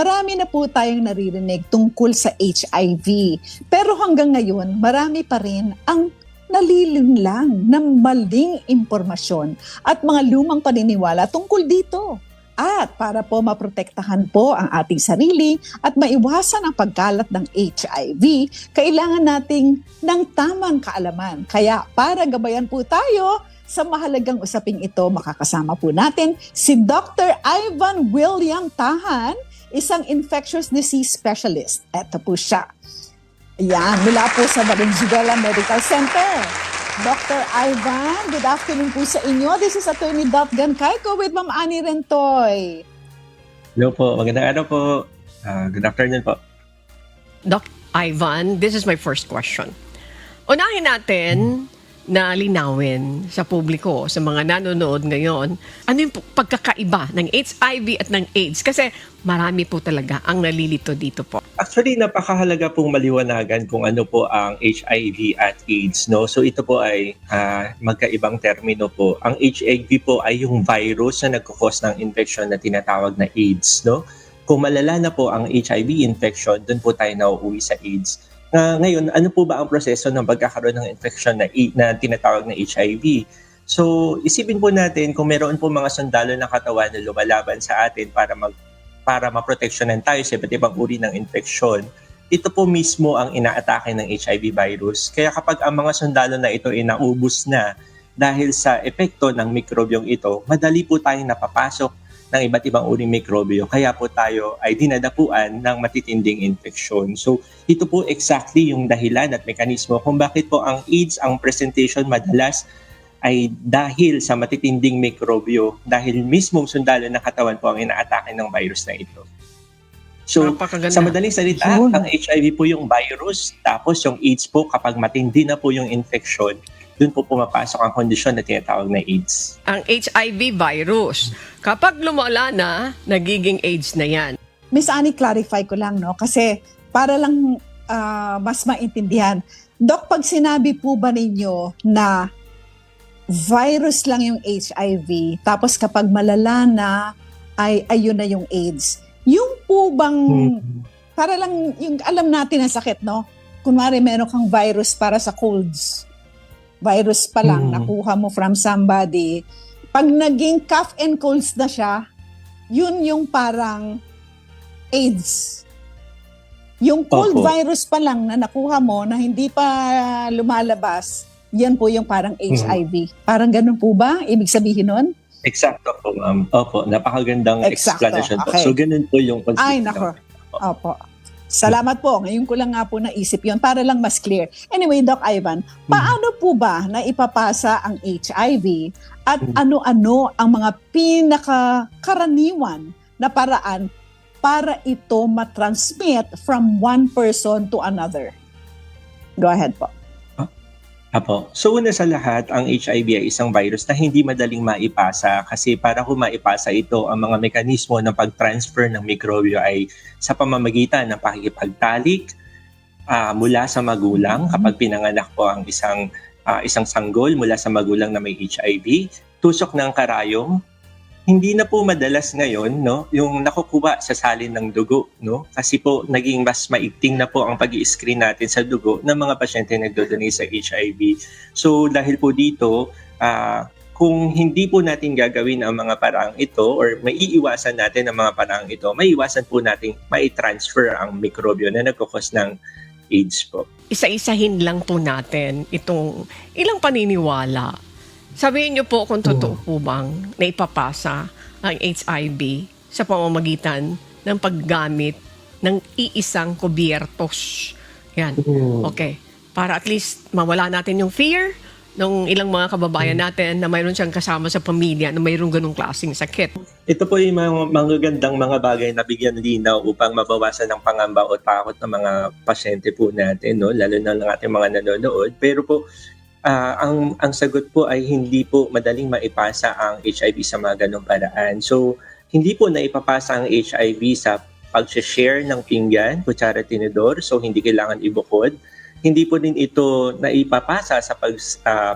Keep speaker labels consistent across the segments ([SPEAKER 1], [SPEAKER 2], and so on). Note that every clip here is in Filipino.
[SPEAKER 1] marami na po tayong naririnig tungkol sa HIV. Pero hanggang ngayon, marami pa rin ang nalilinlang ng maling impormasyon at mga lumang paniniwala tungkol dito. At para po maprotektahan po ang ating sarili at maiwasan ang pagkalat ng HIV, kailangan nating ng tamang kaalaman. Kaya para gabayan po tayo sa mahalagang usaping ito, makakasama po natin si Dr. Ivan William Tahan, isang infectious disease specialist. Ito po siya. Ayan, mula po sa Valenzuela Medical Center. Dr. Ivan, good afternoon po sa inyo. This is Attorney Dot Gancayco with Ma'am Annie Rentoy.
[SPEAKER 2] Hello po, magandang araw po. Good afternoon po.
[SPEAKER 3] Doc Ivan, this is my first question. Unahin natin na linawin sa publiko, sa mga nanonood ngayon, ano yung pagkakaiba ng HIV at ng AIDS? Kasi marami po talaga ang nalilito dito po.
[SPEAKER 2] Actually, napakahalaga pong maliwanagan kung ano po ang HIV at AIDS, no? So ito po ay magkaibang termino po. Ang HIV po ay yung virus na nagkukos ng infection na tinatawag na AIDS, no? Kung malala na po ang HIV infection, doon po tayo nauuwi sa AIDS. Ngayon, ano po ba ang proseso ng pagkakaroon ng infection na tinatawag na HIV? So, isipin po natin kung meron po mga sundalo ng katawan na lumalaban sa atin para maproteksyonan tayo sa iba't ibang uri ng infeksyon, ito po mismo ang inaatake ng HIV virus. Kaya kapag ang mga sundalo na ito ay naubos na dahil sa epekto ng mikrobyong ito, madali po tayong napapasok ng iba't ibang uri mikrobyo. Kaya po tayo ay dinadapuan ng matitinding infeksyon. So, ito po exactly yung dahilan at mekanismo kung bakit po ang AIDS, ang presentation madalas ay dahil sa matitinding mikrobyo, dahil mismong sundalo ng katawan po ang inaatake ng virus na ito. So, sa madaling salita, ang HIV po yung virus, tapos yung AIDS po kapag matindi na po yung infection, doon po pumapasok ang kondisyon na tinatawag na AIDS.
[SPEAKER 3] Ang HIV virus, kapag lumala na, nagiging AIDS na yan.
[SPEAKER 1] Miss Annie, clarify ko lang, no? Kasi para lang mas maintindihan. Dok, pag sinabi po ba ninyo na virus lang yung HIV, tapos kapag malala na, ay ayun na yung AIDS. Yung po bang, para lang yung alam natin ang sakit, no? Kunwari meron kang virus para sa colds. Virus pa lang, nakuha mo from somebody. Pag naging cough and colds na siya, yun yung parang AIDS. Yung cold virus pa lang na nakuha mo na hindi pa lumalabas, yan po yung parang HIV. Parang ganun po ba? Ibig sabihin nun?
[SPEAKER 2] Eksakto po, ma'am. Opo, napakagandang explanation po.
[SPEAKER 1] Okay.
[SPEAKER 2] So, ganun po yung concept.
[SPEAKER 1] Ay, nako. Opo. Salamat po. Ngayon ko lang nga po naisip yon para lang mas clear. Anyway, Doc Ivan, paano po ba na ipapasa ang HIV at ano-ano ang mga pinakakaraniwan na paraan para ito matransmit from one person to another? Go ahead po.
[SPEAKER 2] Apo. So una sa lahat, ang HIV ay isang virus na hindi madaling maipasa kasi para kung maipasa ito, ang mga mekanismo ng pag-transfer ng mikrobyo ay sa pamamagitan ng pakikipagtalik mula sa magulang kapag pinanganak po ang isang sanggol mula sa magulang na may HIV, tusok ng karayom. Hindi na po madalas ngayon, no, yung nakukuha sa salin ng dugo, no? Kasi po naging mas maigting na po ang pag-i-screen natin sa dugo ng mga pasyente na nagdodonate sa HIV. So dahil po dito, kung hindi po natin gagawin ang mga paraang ito or maiiwasan natin ang mga paraang ito, maiiwasan po natin mai-transfer ang mikrobyo na nagkukos ng AIDS po.
[SPEAKER 3] Isa-isahin lang po natin itong ilang paniniwala. Sabihin niyo po kung totoo po bang naipapasa ang HIV sa pamamagitan ng paggamit ng iisang kubyertos. Yan. Okay. Para at least mawala natin yung fear ng ilang mga kababayan natin na mayroon siyang kasama sa pamilya na mayroong ganung klaseng sakit.
[SPEAKER 2] Ito po yung mga magagandang mga bagay na bigyan linaw upang mabawasan ng pangamba o takot ng mga pasyente po natin, no? Lalo na ng ating mga nanonood. Pero po, ang sagot po ay hindi po madaling maipasa ang HIV sa mga ganong paraan. So, hindi po naipapasa ang HIV sa pag-share ng pinggan, kutsara, tinidor. So, hindi kailangan ibukod. Hindi po din ito naipapasa sa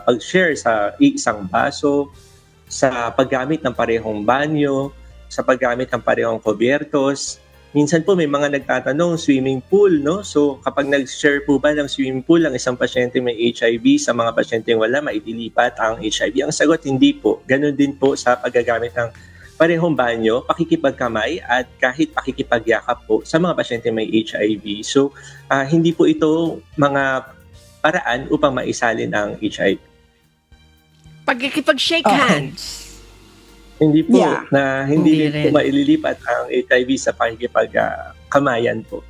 [SPEAKER 2] pag-share sa isang baso, sa paggamit ng parehong banyo, sa paggamit ng parehong kubyertos, minsan po may mga nagtatanong, swimming pool, no? So kapag nag-share po ba ng swimming pool ang isang pasyente may HIV sa mga pasyenteng wala, maidilipat ang HIV? Ang sagot, hindi po. Ganon din po sa paggagamit ng parehong banyo, pakikipagkamay at kahit pakikipagyakap po sa mga pasyente may HIV. So hindi po ito mga paraan upang maisalin ang HIV.
[SPEAKER 3] Pagkikipag-shake
[SPEAKER 1] Okay.
[SPEAKER 3] hands.
[SPEAKER 2] Hindi po,
[SPEAKER 1] Yeah.
[SPEAKER 2] hindi
[SPEAKER 3] Hindi
[SPEAKER 2] po
[SPEAKER 3] rin.
[SPEAKER 2] maililipat ang HIV sa pakikipagkamayan po.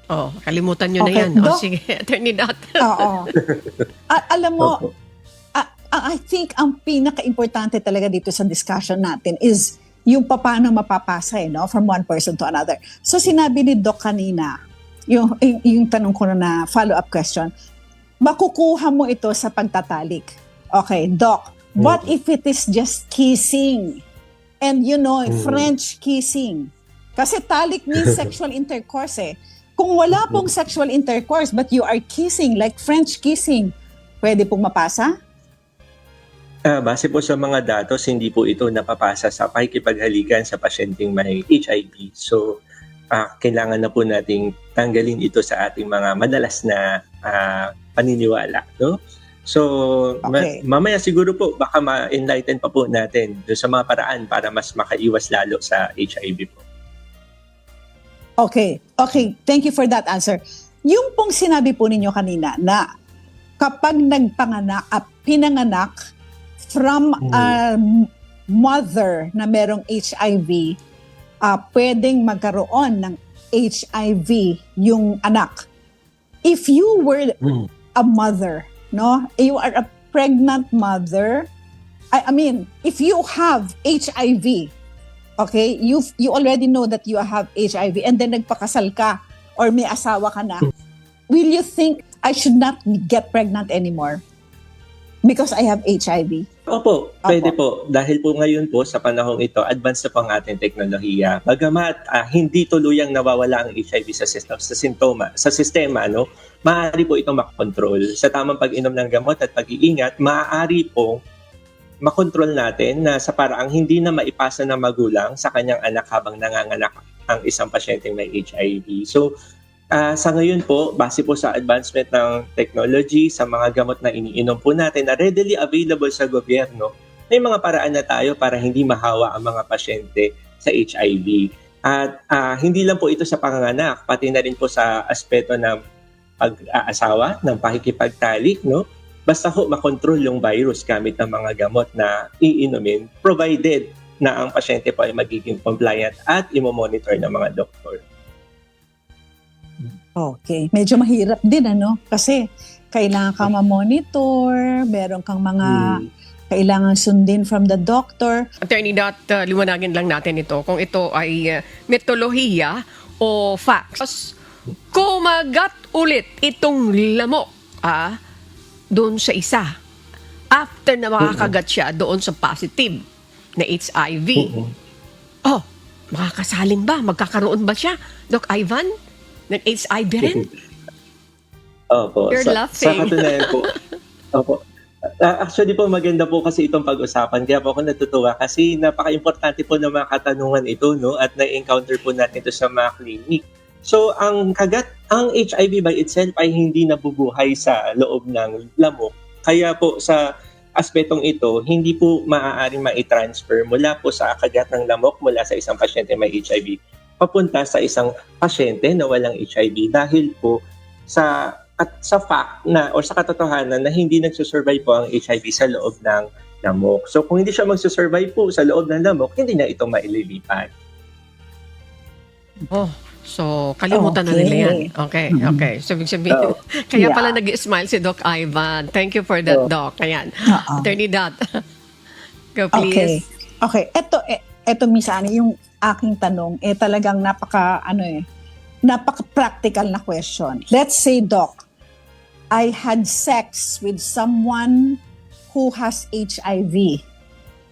[SPEAKER 3] Oh, kalimutan nyo na
[SPEAKER 1] Okay,
[SPEAKER 3] yan. Oh,
[SPEAKER 1] Doc.
[SPEAKER 3] sige, Attorney Dot.
[SPEAKER 1] Oo. Alam mo,
[SPEAKER 2] Opo.
[SPEAKER 1] I think ang pinaka-importante talaga dito sa discussion natin is yung paano mapapasa no? From one person to another. So sinabi ni Doc kanina, yung tanong ko na follow-up question, makukuha mo ito sa pagtatalik. Okay, Doc, what if it is just kissing? And French kissing. Kasi talik means sexual intercourse eh. Kung wala pong sexual intercourse but you are kissing like French kissing, pwede pong mapasa?
[SPEAKER 2] Base po sa mga datos, hindi po ito napapasa sa pakikipaghalikan sa pasyenteng may HIV. So, kailangan na po nating tanggalin ito sa ating mga madalas na paniniwala. No? So,
[SPEAKER 1] Okay.
[SPEAKER 2] mamaya siguro po, baka ma-enlighten pa po natin doon sa mga paraan para mas makaiwas lalo sa HIV po.
[SPEAKER 1] Okay. Thank you for that answer. Yung pong sinabi po ninyo kanina na kapag pinanganak from a mother na merong HIV, pwedeng magkaroon ng HIV yung anak. If you were a mother, no? You are a pregnant mother. I mean, if you have HIV, okay, you already know that you have HIV and then nagpakasal ka or may asawa ka na, will you think I should not get pregnant anymore because I have HIV?
[SPEAKER 2] Opo, pwede po. Dahil po ngayon po sa panahong ito, advanced na po ang ating teknolohiya. Bagamat hindi tuluyang nawawala ang HIV sa sistema, no? Maaari po itong makontrol. Sa tamang pag-inom ng gamot at pag-iingat, maaari po makontrol natin na sa paraang hindi na maipasa ng magulang sa kanyang anak habang nanganganak ang isang pasyenteng may HIV. So, sa ngayon po, base po sa advancement ng technology, sa mga gamot na iniinom po natin na readily available sa gobyerno, may mga paraan na tayo para hindi mahawa ang mga pasyente sa HIV. At hindi lang po ito sa panganganak, pati na rin po sa aspeto ng pag-aasawa, ng pakikipagtalik, no? Basta ho makontrol yung virus gamit ng mga gamot na iinumin, provided na ang pasyente po ay magiging compliant at imomonitor ng mga doktor.
[SPEAKER 1] Okay. Medyo mahirap din, Kasi kailangan kang ma-monitor, meron kang mga kailangan sundin from the doctor.
[SPEAKER 3] Attorney Dot, liwanagin lang natin ito. Kung ito ay metodolohiya o facts, kumagat ulit itong lamok doon sa isa after na makakagat siya doon sa positive na HIV. Oh, makakasalin ba? Magkakaroon ba siya, Doc Ivan, ng HIV rin?
[SPEAKER 2] Opo.
[SPEAKER 3] You're
[SPEAKER 2] Sa
[SPEAKER 3] laughing.
[SPEAKER 2] katunayan po. Opo. Actually po, maganda po kasi itong pag-usapan. Kaya po ako natutuwa kasi napaka-importante po ng mga katanungan ito, no? At na-encounter po natin ito sa mga clinic. So, ang HIV by itself ay hindi nabubuhay sa loob ng lamok. Kaya po sa aspetong ito, hindi po maaaring ma-transfer mula po sa kagat ng lamok mula sa isang pasyente may HIV papunta sa isang pasyente na walang HIV dahil po sa fact na o sa katotohanan na hindi nagsusurvive po ang HIV sa loob ng lamok. So kung hindi siya magsusurvive po sa loob ng lamok, hindi na ito maililipat.
[SPEAKER 3] Oh, so kalimutan na nila yan. Okay. So, ibig sabihin, kaya pala nag-smile si Doc Ivan. Thank you for that, Doc. Ayan. Attorney Dot. Go, please.
[SPEAKER 1] Okay. Ito minsan, yung aking tanong, talagang napaka-practical na question. Let's say, Doc, I had sex with someone who has HIV.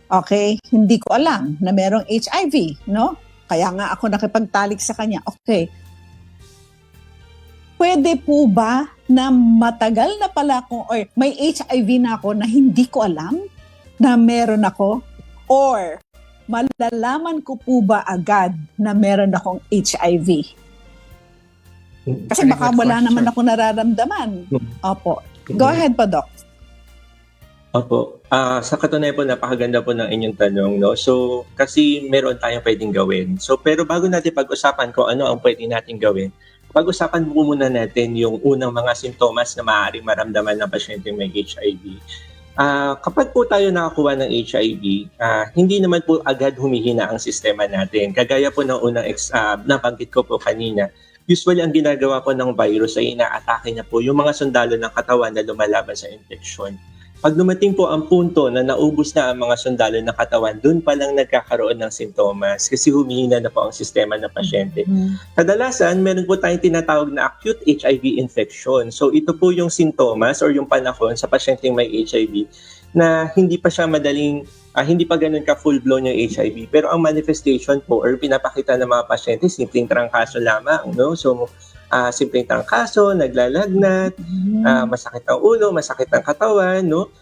[SPEAKER 1] Okay? Hindi ko alam na merong HIV, no? Kaya nga ako nakipagtalik sa kanya. Okay. Pwede po ba na matagal na pala ako or may HIV na ako na hindi ko alam na meron ako? Or malalaman ko po ba agad na meron akong HIV? Kasi
[SPEAKER 3] Very
[SPEAKER 1] baka
[SPEAKER 3] good
[SPEAKER 1] wala
[SPEAKER 3] question.
[SPEAKER 1] naman ako nararamdaman. Opo. Go ahead pa, Doc.
[SPEAKER 2] Opo. Sa katunayan po, napakaganda po ng inyong tanong, no? So, kasi meron tayong pwedeng gawin. So, pero bago natin pag-usapan kung ano ang pwede natin gawin, pag-usapan po muna natin yung unang mga simptomas na maaaring maramdaman ng pasyente may HIV. Kapag po tayo nakakuha ng HIV, hindi naman po agad humihina ang sistema natin. Kagaya po ng unang nabanggit ko po kanina, usually ang ginagawa po ng virus ay inaatake niya po yung mga sundalo ng katawan na lumalaban sa infeksyon. Pag dumating po ang punto na naubos na ang mga sundalo ng katawan, doon pa lang nagkakaroon ng simptomas kasi humihina na po ang sistema ng pasyente. Kadalasan, meron po tayong tinatawag na acute HIV infection. So ito po yung sintomas or yung panahon sa pasyenteng may HIV na hindi pa siya hindi pa ganun ka full-blown yung HIV. Pero ang manifestation po or pinapakita ng mga pasyente, simpleng trangkaso lamang. No? So simpleng trangkaso, naglalagnat, masakit ang ulo, masakit ang katawan, no?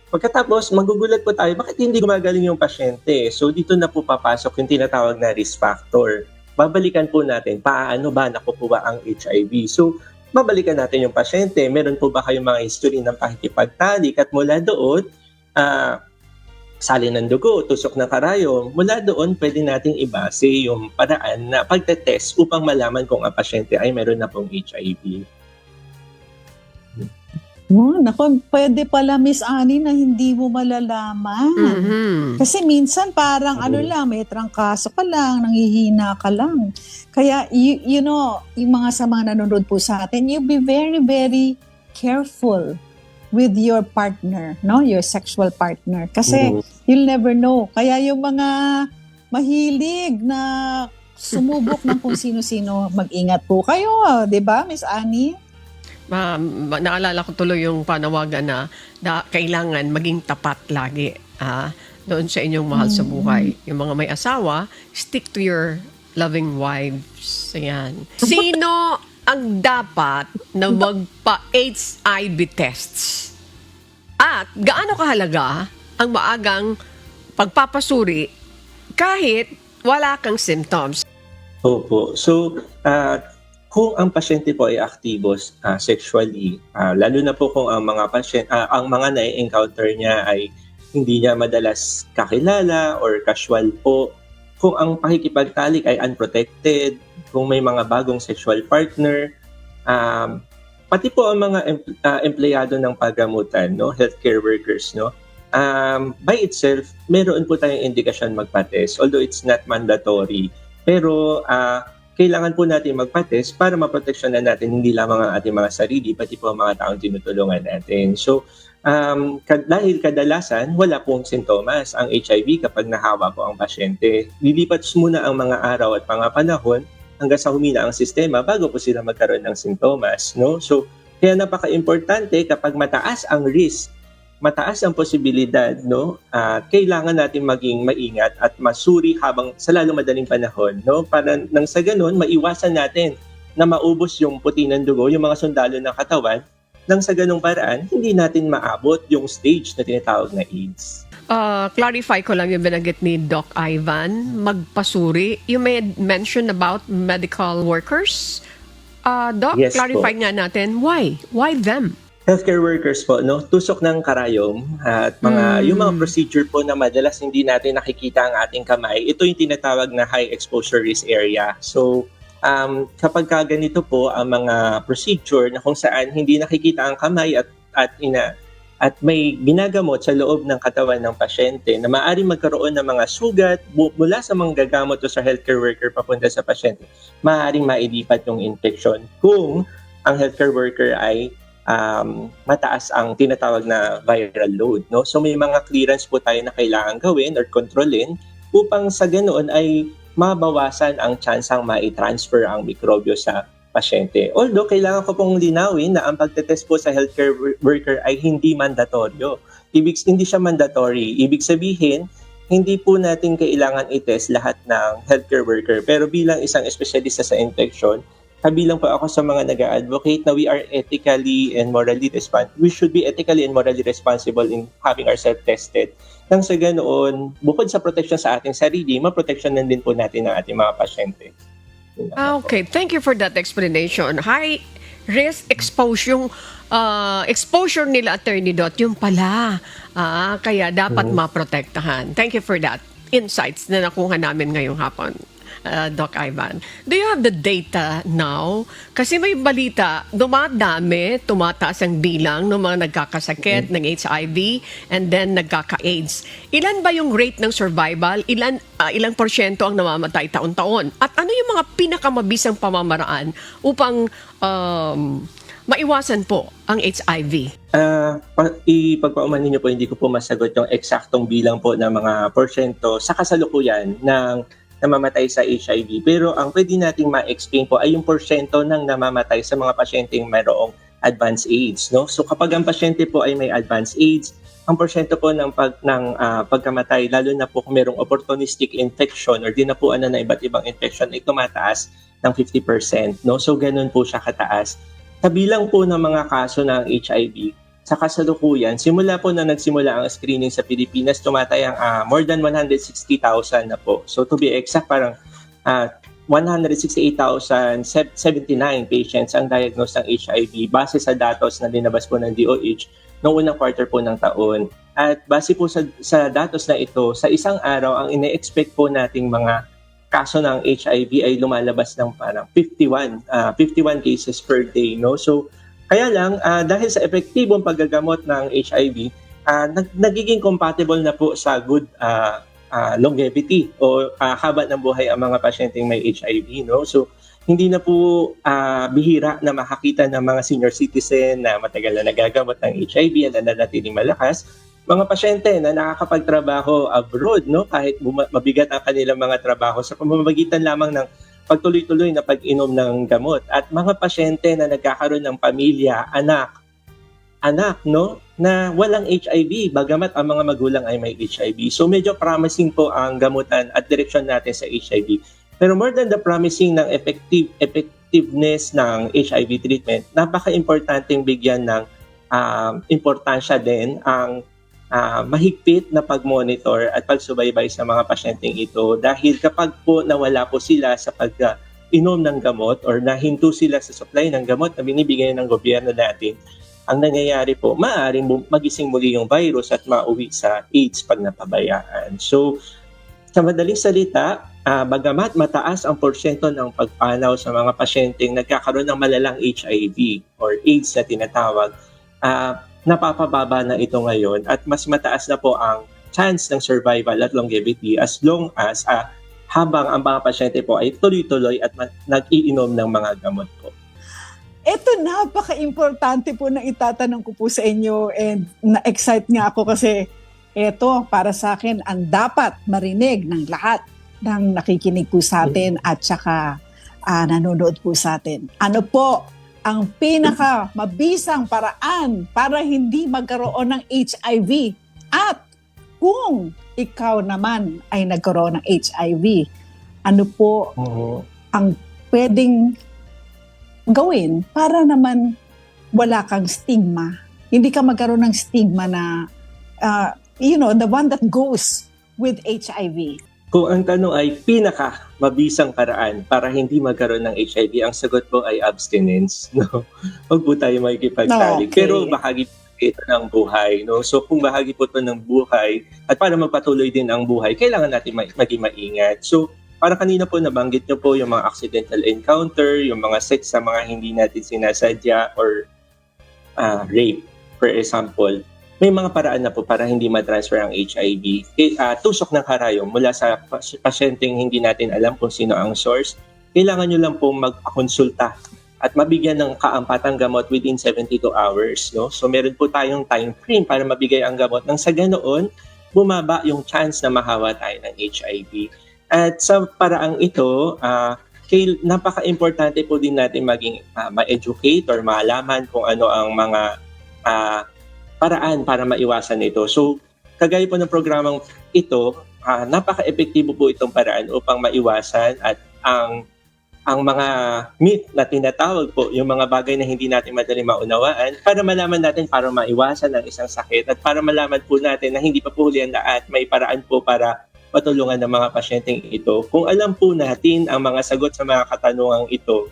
[SPEAKER 2] Pagkatapos, magugulat po tayo, bakit hindi gumagaling yung pasyente? So, dito na po papasok yung tinatawag na risk factor. Babalikan po natin, paano ba nakukuha ang HIV? So, babalikan natin yung pasyente. Meron po ba kayong mga history ng pakikipagtalik? At mula doon, sali ng dugo, tusok ng karayom. Mula doon, pwede nating ibase yung paraan na pagtetest upang malaman kung ang pasyente ay meron na pong HIV.
[SPEAKER 1] Naku, pwede pala, Miss Annie, na hindi mo malalaman. Kasi minsan parang may trangkaso ka lang, nanghihina ka lang. Kaya, you know, yung mga sa mga nanonood po sa atin, you be very, very careful with your partner, no? Your sexual partner. Kasi you'll never know. Kaya yung mga mahilig na sumubok ng kung sino-sino, mag-ingat po kayo, 'di ba, Miss Annie?
[SPEAKER 3] Naalala ko tuloy yung panawagan na kailangan maging tapat lagi doon sa inyong mahal sa buhay. Yung mga may asawa, stick to your loving wives. Ayan. Sino ang dapat na magpa-HIV tests? At gaano kahalaga ang maagang pagpapasuri kahit wala kang symptoms?
[SPEAKER 2] Opo. So, kung ang pasyente po ay aktibo sexually, lalo na po kung ang mga ang mga na-encounter niya ay hindi niya madalas kakilala or casual po, kung ang pakikipagtalik ay unprotected, kung may mga bagong sexual partner, pati po ang mga empleyado ng paggamutan, no, healthcare workers, no, by itself, meron po tayong indikasyon magpa-test, although it's not mandatory. Pero kailangan po natin magpa-test para maproteksyonan natin hindi lamang ang ating mga sarili, pati po ang mga taong tinutulungan natin. So, dahil kadalasan, wala pong sintomas ang HIV kapag nahawa po ang pasyente. Lilipat muna ang mga araw at mga panahon hanggang sa humina ang sistema bago po sila magkaroon ng sintomas. No? So, kaya napaka-importante kapag mataas ang risk, mataas ang posibilidad, no? Kailangan natin maging maingat at masuri habang sa lalong madaling panahon, no? Para nang sa ganun, maiwasan natin na maubos yung puti ng dugo, yung mga sundalo ng katawan, nang sa ganung paraan, hindi natin maabot yung stage na tinatawag na AIDS.
[SPEAKER 3] Clarify ko lang yung binanggit ni Doc Ivan, magpasuri. You made mention about medical workers. Doc,
[SPEAKER 2] Yes,
[SPEAKER 3] clarify
[SPEAKER 2] po.
[SPEAKER 3] nga natin, why? Why them?
[SPEAKER 2] Healthcare workers po, no? Tusok ng karayom at yung mga procedure po na madalas hindi natin nakikita ang ating kamay, ito yung tinatawag na high exposure risk area. So, kapag ganito po ang mga procedure na kung saan hindi nakikita ang kamay at may ginagamot sa loob ng katawan ng pasyente na maaaring magkaroon ng mga sugat mula sa mga gagamot o sa healthcare worker papunta sa pasyente, maaaring mailipat yung infection kung ang healthcare worker ay mataas ang tinatawag na viral load, no? So may mga clearance po tayo na kailangan gawin or kontrolin upang sa ganoon ay mabawasan ang tsansang mai-transfer ang mikrobyo sa pasyente. Although kailangan ko pong linawin na ang pagtetest po sa healthcare worker ay hindi mandatoryo. Hindi siya mandatory. Ibig sabihin, hindi po natin kailangan i-test lahat ng healthcare worker. Pero bilang isang espesyalista sa infection, kabilang po ako sa mga nag-advocate na we should be ethically and morally responsible in having ourselves tested. Nang sa ganoon, bukod sa protection sa ating sarili, maproteksyonan din po natin ang ating mga pasyente.
[SPEAKER 3] Okay, thank you for that explanation. High risk exposure, exposure nila, Attorney Dot, yung pala. Kaya dapat maprotektahan. Thank you for that insights na nakuha namin ngayong hapon, Doc Ivan. Do you have the data now? Kasi may balita, dumadami, tumataas ang bilang ng mga nagkakasakit ng HIV and then nagkaka-AIDS. Ilan ba yung rate ng survival? Ilang porsyento ang namamatay taon-taon? At ano yung mga pinakamabisang pamamaraan upang maiwasan po ang HIV?
[SPEAKER 2] Ipagpauman ninyo po, hindi ko po masagot yung eksaktong bilang po ng mga porsyento sa kasalukuyan ng namamatay sa HIV. Pero ang pwede nating ma-explain po ay yung porsyento ng namamatay sa mga pasyenteng mayroong advanced AIDS. No? So kapag ang pasyente po ay may advanced AIDS, ang porsyento po ng pagkamatay, lalo na po kung mayroong opportunistic infection or dinapuan na iba't ibang infection, ay tumataas ng 50%. No? So ganun po siya kataas. Kabilang po ng mga kaso ng HIV, sa kasalukuyan, simula po na nagsimula ang screening sa Pilipinas, tumatayang more than 160,000 na po. So to be exact, parang 168,079 patients ang diagnosed ng HIV base sa datos na linabas po ng DOH noong unang quarter po ng taon. At base po sa datos na ito, sa isang araw, ang ine-expect po nating mga kaso ng HIV ay lumalabas ng parang 51 cases per day. No? So, kaya lang, dahil sa epektibong paggagamot ng HIV, nagiging compatible na po sa good longevity o haba ng buhay ang mga pasyenteng may HIV. No? So, hindi na po bihira na makakita ng mga senior citizen na matagal na nagagamot ng HIV at nananatiling malakas. Mga pasyente na nakakapagtrabaho abroad, no, kahit mabigat ang kanilang mga trabaho sa pamamagitan lamang ng pagtuloy-tuloy na pag-inom ng gamot, at mga pasyente na nagkakaroon ng pamilya, anak, no, na walang HIV, bagamat ang mga magulang ay may HIV. So medyo promising po ang gamutan at direksyon natin sa HIV. Pero more than the promising ng effectiveness ng HIV treatment, napaka-importanteng bigyan ng importansya din ang mahigpit na pag-monitor at pagsubaybay sa mga pasyenteng ito, dahil kapag po nawala po sila sa pag-inom ng gamot or nahinto sila sa supply ng gamot na binibigay ng gobyerno natin, ang nangyayari po, maaaring magising muli yung virus at mauwi sa AIDS pag napabayaan. So, sa madaling salita, bagamat mataas ang porsyento ng pagpanaw sa mga pasyenteng nagkakaroon ng malalang HIV or AIDS na tinatawag, napapababa na ito ngayon at mas mataas na po ang chance ng survival at longevity as long as habang ang mga pasyente po ay tuloy-tuloy at nag-iinom ng mga gamot po.
[SPEAKER 1] Ito, napaka-importante po na itatanong ko po sa inyo, and na-excite nga ako kasi ito para sa akin ang dapat marinig ng lahat ng nakikinig po sa atin at saka nanonood po sa atin. Ano po ang pinaka mabisang paraan para hindi magkaroon ng HIV? At kung ikaw naman ay nagkaroon ng HIV, ano po ang pwedeng gawin para naman wala kang stigma? Hindi ka magkaroon ng stigma na, the one that goes with HIV.
[SPEAKER 2] Kung ang tanong ay pinaka mabisang paraan para hindi magkaroon ng HIV, ang sagot po ay abstinence. No? Huwag po tayo makikipagtalik.
[SPEAKER 1] Okay.
[SPEAKER 2] Pero bahagi po ito ng buhay. No? So kung bahagi po ito ng buhay at para magpatuloy din ang buhay, kailangan natin maging maingat. So para kanina po nabanggit nyo po yung mga accidental encounter, yung mga sex sa mga hindi natin sinasadya or rape, for example. May mga paraan na po para hindi ma-transfer ang HIV. Tusok ng karayom mula sa pasyenteng hindi natin alam kung sino ang source. Kailangan nyo lang pong magpakonsulta at mabigyan ng kaampatang gamot within 72 hours. No? So meron po tayong time frame para mabigay ang gamot. Nang sa ganoon, bumaba yung chance na mahawa tayo ng HIV. At sa paraang ito, napaka-importante po din natin maging ma-educate or malaman kung ano ang mga paraan para maiwasan ito. So, kagaya po ng programang ito, napaka-epektibo po itong paraan upang maiwasan at ang ang mga myth na tinatawag po, yung mga bagay na hindi natin madali maunawaan, para malaman natin para maiwasan ang isang sakit at para malaman po natin na hindi pa po huli ang lahat, may paraan po para matulungan ng mga pasyenteng ito. Kung alam po natin ang mga sagot sa mga katanungang ito,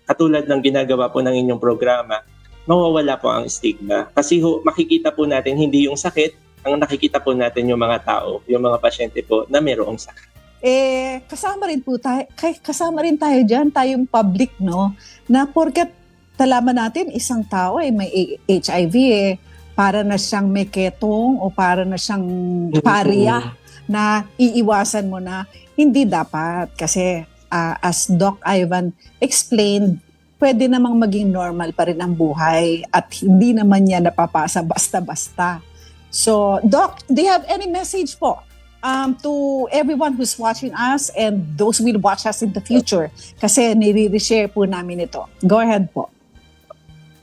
[SPEAKER 2] katulad ng ginagawa po ng inyong programa, mawawala po ang stigma. Kasi makikita po natin hindi yung sakit, ang nakikita po natin yung mga tao, yung mga pasyente po na mayroong sakit.
[SPEAKER 1] Kasama rin tayo dyan, tayong public, no? Na porket talaman natin isang tao may HIV, para na siyang may ketong o para na siyang paria na iiwasan mo na. Hindi dapat kasi as Doc Ivan explained, pwede namang maging normal pa rin ang buhay at hindi naman niya napapasa basta-basta. So, Doc, do you have any message po to everyone who's watching us and those who will watch us in the future? Kasi nire-share po namin ito. Go ahead po.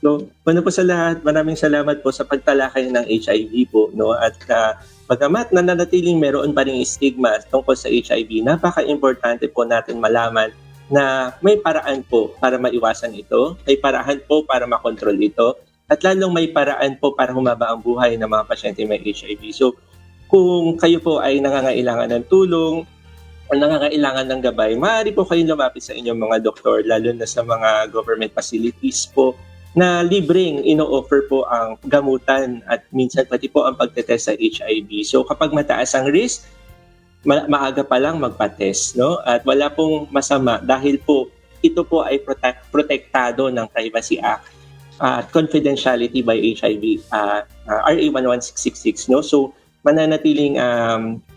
[SPEAKER 2] So, una po sa lahat, maraming salamat po sa pagtalakay ng HIV po, no? At bagamat nananatiling meron pa ring stigma tungkol sa HIV, napaka-importante po natin malaman na may paraan po para maiwasan ito, may paraan po para makontrol ito, at lalong may paraan po para humaba ang buhay ng mga pasyente may HIV. So, kung kayo po ay nangangailangan ng tulong o nangangailangan ng gabay, maaari po kayong lumapit sa inyong mga doktor, lalo na sa mga government facilities po na libreng ino-offer po ang gamutan at minsan pati po ang pagtetest sa HIV. So kapag mataas ang risk, maaga pa lang magpa-test, no? At wala pong masama dahil po ito po ay protektado ng Privacy Act at confidentiality by HIV, RA 11666, no? So mananatiling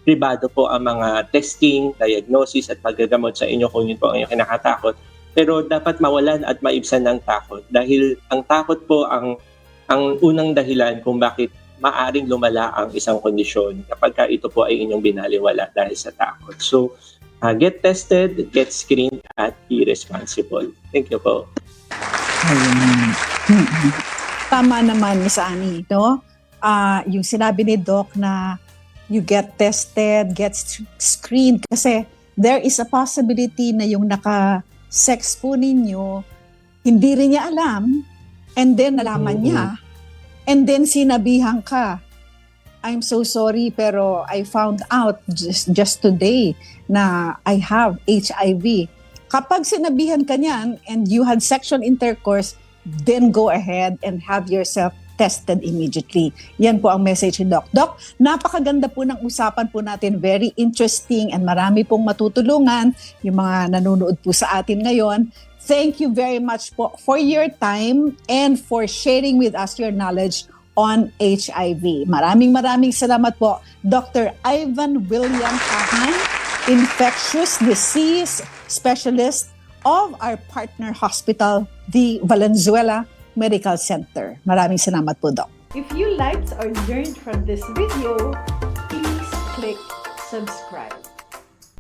[SPEAKER 2] pribado po ang mga testing, diagnosis at paggagamot sa inyo kung yun po ang inyong kinakatakot. Pero dapat mawalan at maibsan ng takot dahil ang takot po ang unang dahilan kung bakit maaring lumala ang isang kondisyon kapag ito po ay inyong binaliwala dahil sa takot. So, get tested, get screened, at be responsible. Thank you po.
[SPEAKER 1] Tama naman, Miss Annie, no? Yung sinabi ni Doc na you get tested, get screened kasi there is a possibility na yung naka-sex po ninyo, hindi rin niya alam, and then nalaman niya, and then sinabihan ka, I'm so sorry pero I found out just today na I have HIV. Kapag sinabihan ka niyan and you had sexual intercourse, then go ahead and have yourself tested immediately. Yan po ang message ni Doc. Doc, napakaganda po ng usapan po natin. Very interesting and marami pong matutulungan yung mga nanonood po sa atin ngayon. Thank you very much po for your time and for sharing with us your knowledge on HIV. Maraming salamat po, Dr. Ivan William Kahan, Infectious Disease Specialist of our partner hospital, the Valenzuela Medical Center. Maraming salamat po, Doc.
[SPEAKER 4] If you liked or learned from this video, please click subscribe.